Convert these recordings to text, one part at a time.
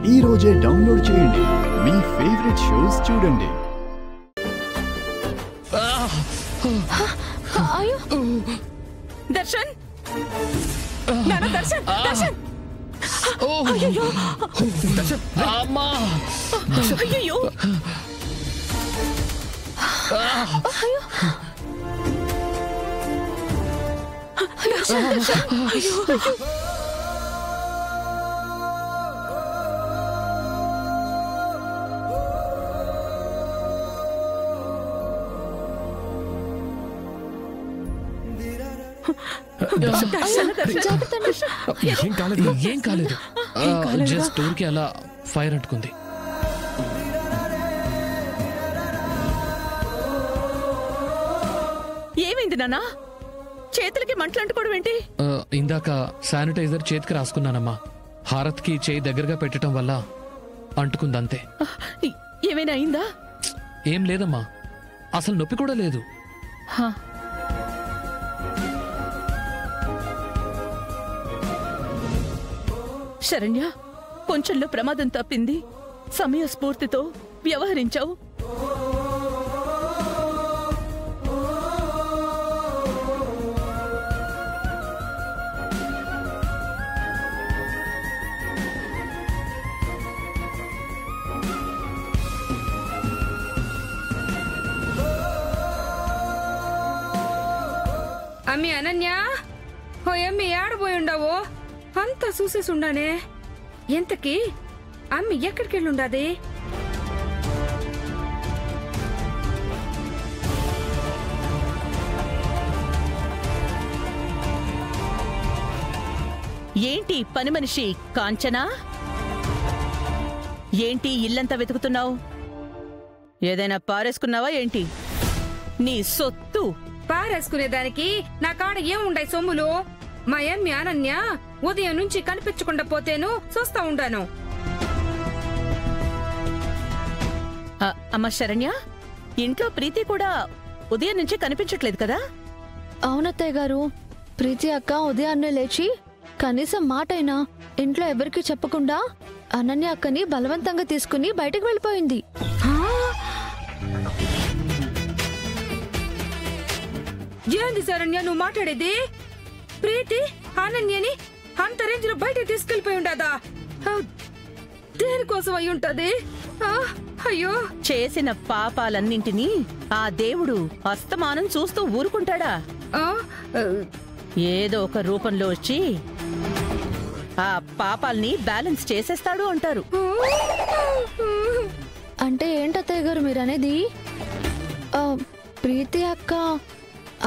ఈ రోజే డౌన్లోడ్ చేయండి, మీ ఫేవరెట్ షోస్ చూడండి. దర్శన్, దర్శన్, దర్శన్, అయ్యో, దర్శన్, అమ్మా, అయ్యో, అయ్యో, దర్శన్, అయ్యో, ఏం కాలేదు, జస్ట్ ఊరికి అలా ఫైర్ అంటుకుంది. ఏమైంది నాన్నా? చేతులకి మంటలు అంటుకోవడం ఏంటి? ఇందాక శానిటైజర్ చేతికి రాసుకున్నానమ్మా. హారత్కి చేయి దగ్గరగా పెట్టడం వల్ల అంటుకుందంతే. ఏమైనా అయిందా? ఏం లేదమ్మా, అసలు నొప్పి కూడా లేదు. శరణ్య, కొంచెంలో ప్రమాదం తప్పింది. సమయస్ఫూర్తితో వ్యవహరించావు. అమ్మి అనన్య, ఓ అమ్మి ఏడబోయుండావు? అంతా చూసేసుండానే. ఎంతకి అమ్మి ఎక్కడికెళ్ళుండాది? ఏంటి పని మనిషి కాంచనా? ఏంటి ఇల్లంతా వెతుకుతున్నావు? ఏదైనా పారేసుకున్నావా ఏంటి? నీ సొత్తు పారేసుకునేదానికి నా కాడ ఏముండాయి సొమ్ములు? మా అమ్మి అనన్య ఉదయం నుంచి కనిపించకుండా పోతేను చూస్తా ఉండాను. అమ్మ శరణ్య, ఇంట్లో ప్రీతి కూడా ఉదయం నుంచి కనిపించట్లేదు కదా? అవునత్తయ్య గారు, ప్రీతి అక్క ఉదయాన్నే లేచి కనీసం మాటైనా ఇంట్లో ఎవరికి చెప్పకుండా అనన్య అక్కని బలవంతంగా తీసుకుని బయటకు వెళ్ళిపోయింది. ఏంది శరణ్య నువ్వు మాట్లాడేది? ప్రీతి అనన్యని అంత రేంజ్ లో బయట తీసుకెళ్లిపోయి ఉండదా? దేనికోసం అయి ఉంటది? అయ్యో, చేసిన పాపాలన్నింటినీ ఆ దేవుడు అస్తమానం చూస్తూ ఊరుకుంటాడా? ఏదో ఒక రూపంలో వచ్చి ఆ పాపాల్ని బ్యాలెన్స్ చేసేస్తాడు అంటారు. అంటే ఏంటత్తయ్య గారు మీరనేది? ప్రీతి అక్క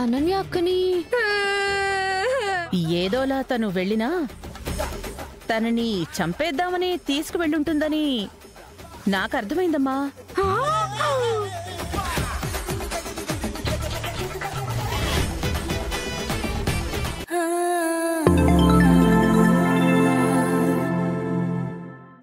అనన్య అక్కని ఏదోలా తను వెళ్ళినా తనని చంపేద్దామని తీసుకువెళ్ళుంటుందని నాకు అర్థమైందమ్మా.